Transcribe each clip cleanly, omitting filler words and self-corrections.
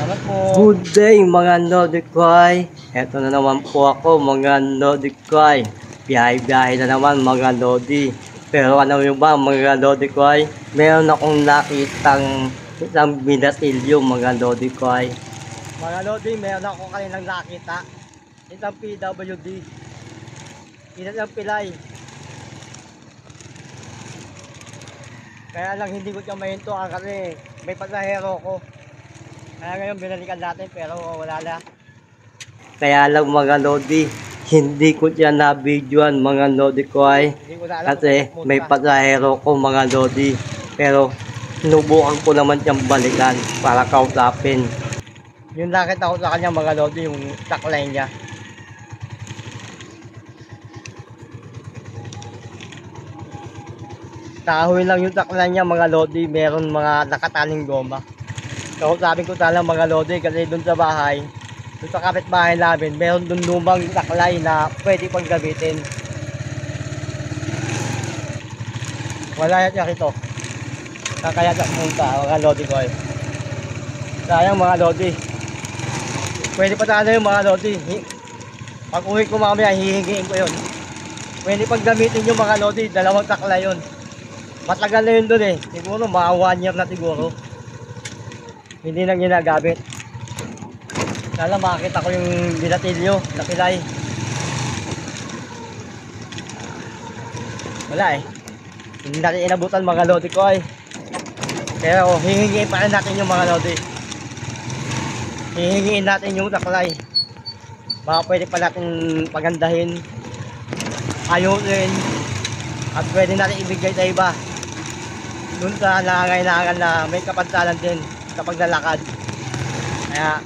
Salamat po. Good day mga Nodikoy. Eto na naman po ako mga Nodikoy. Biyahe-biyahe na naman mga Nodi. Pero ano yung ba mga Nodikoy? Meron akong nakitang isang binatilyo mga Nodikoy. Mga Nodi, meron ako kaninang nakita. Isang PWD. Isang pilay. Kaya lang hindi ko siya mahinto kasi may pasahero ko. Kaya ngayon binalikan natin pero wala na. Kaya lang mga Lodi, hindi ko siya na-videoan mga Lodi ko ay. Kasi may pasahero ko mga Lodi. Pero sinubukan ko naman siyang balikan para kausapin. Yung nakita ko sa kanya mga Lodi, yung taklay niya. Kahoy lang yung taklay niya mga Lodi, meron mga nakataling goma. So sabi ko sana mga Lodi kasi dun sa bahay, dun sa kapitbahay namin, meron dun lumang taklay na pwede pang gamitin. Wala yan siya ito. Kaya sa punta mga Lodi ko eh. Sayang mga Lodi. Pwede pa sana yung mga Lodi. Pag uwi ko mamaya, hihingiin ko yun. Pwede pang gamitin yung mga Lodi, dalawang taklay yun. Matagal na yun dun eh. Siguro mga 1 year na siguro. Hindi nang ginagamit. Sana makakita ko yung binatilyo na pilay. Wala eh. Hindi natin inabutan mga Lodi ko eh. Pero hihingiin pa rin natin yung mga Lodi. Hihingiin natin yung taklay. Baka pwede pa natin pagandahin, ayusin, at pwede natin ibigay sa iba. Doon sa nangangailangan na may kapansanan din sa paglalakad. Kaya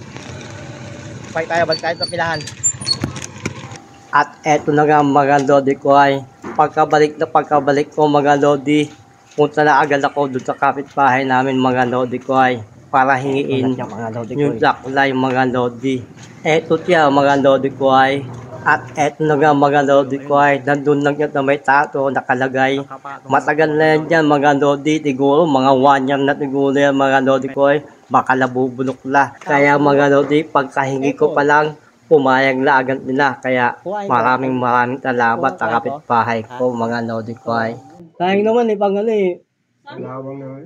balik tayo sa pilahan. At eto na nga mga Lodi ko ay pagkabalik ko mga Lodi, punta na agad ako doon sa kapitbahay namin mga Lodi ko ay para hingiin yung taklay mga Lodi. Eto siya mga Lodi ko ay. At eto na nga mga Lodi ko ay, nandun lang yan na may tato nakalagay. Matagal na yan dyan mga Lodi, siguro mga 1 year na siguro yan mga Lodi ko ay, baka nabubulok na. Kaya mga Lodi, pagkahingi ko pa lang, pumayag na agad nila. Kaya maraming salamat sa kapitbahay ko mga Lodi ko ay. Sayang naman eh, pang ano eh.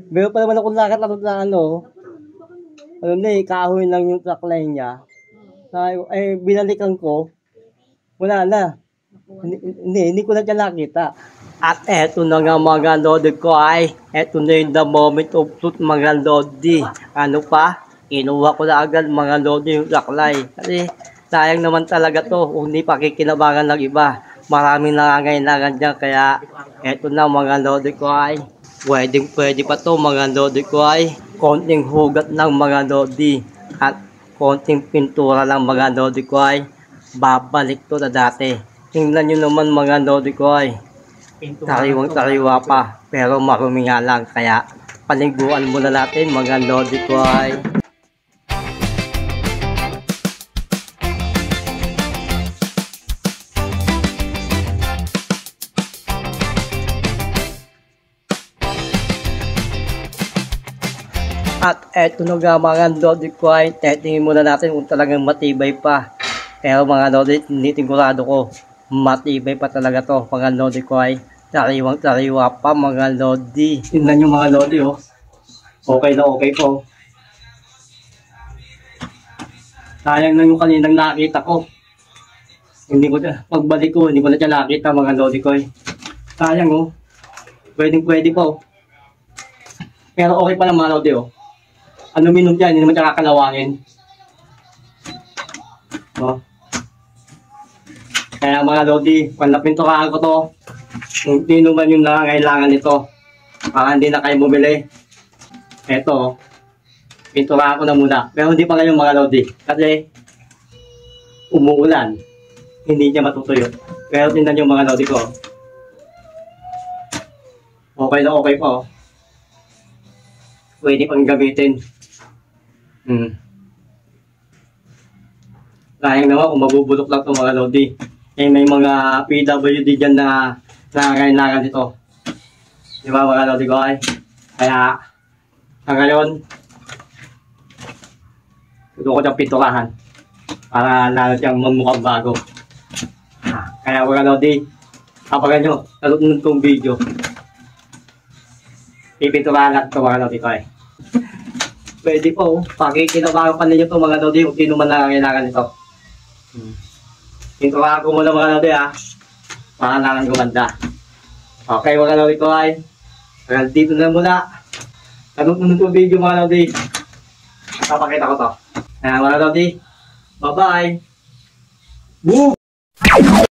Meron pa naman akong nakatapos na ano na eh, kahoy lang yung taklay niya. Eh, binalikan ko. Wala na. Hindi ko na siya nakita. At eto na nga mga Lodi ko ay, eto na yung the moment of truth mga Lodi. Ano pa? Inuha ko na agad mga Lodi yung taklay. Kasi sayang naman talaga to, hindi pakikinabangan ng iba. Maraming nangangailangan dyan, kaya eto na mga Lodi ko ay, pwede pa to mga Lodi ko ay, konting hugat lang mga Lodi. At konting pintura lang mga Lodi ko ay, babalik to na dati. Tingnan nyo naman mga Lodi ko ay, tariwang-tariwa pa, pero marumi nga lang, kaya paliguan muna natin mga Lodi ko ay. At eto na nga mga Lodi ko ay, testingin muna natin kung talagang matibay pa. Pero mga Lodi, sigurado ko, matibay pa talaga to mga Lodi ko ay. Tariwang-tariwa pa mga Lodi. Tingnan nyo mga Lodi oh. Okay na okay po. Sayang na yung kaninang nakita ko. Pagbalik ko, hindi ko na siya nakita mga Lodi ko ay. Sayang oh. Pwede po. Pero okay pa lang mga Lodi oh. Aluminum dyan, hindi naman siya kakalawangin. Oh. Kaya mga Lodi, pag napinturahan ko to, kung sino man yung nangangailangan nito, para hindi na kayo bumili. Eto, pinturahan ko na muna. Pero hindi pa ngayon mga Lodi, kasi umuulan, hindi niya matutuyo. Pero tingnan yung mga Lodi ko. Okay na okay po. Pwede pang gamitin. Sayang naman kung mabubulok lang ito mga Lodi. Eh may mga PWD dyan na nangangailangan dito. Di ba mga Lodi ko ay? Kaya, ngayon, Gusto ko siyang pinturahan. Para lalo siyang mamukhang bago. Kaya mga Lodi, kapagan nyo, nalunod kong video. Pipinturahan lang ito mga Lodi ko eh. Pwede po, pakikinabahan pa ninyo ito mga Lodi kung sino man nangangailangan ito. Pinturahan ko muna mga Lodi para lang gumanda. Okay mga Lodi ko ay, hanggang dito na muna. Nalunod kong video mga Lodi. Papakita ko to. Kaya mga Lodi, bye-bye! Woo!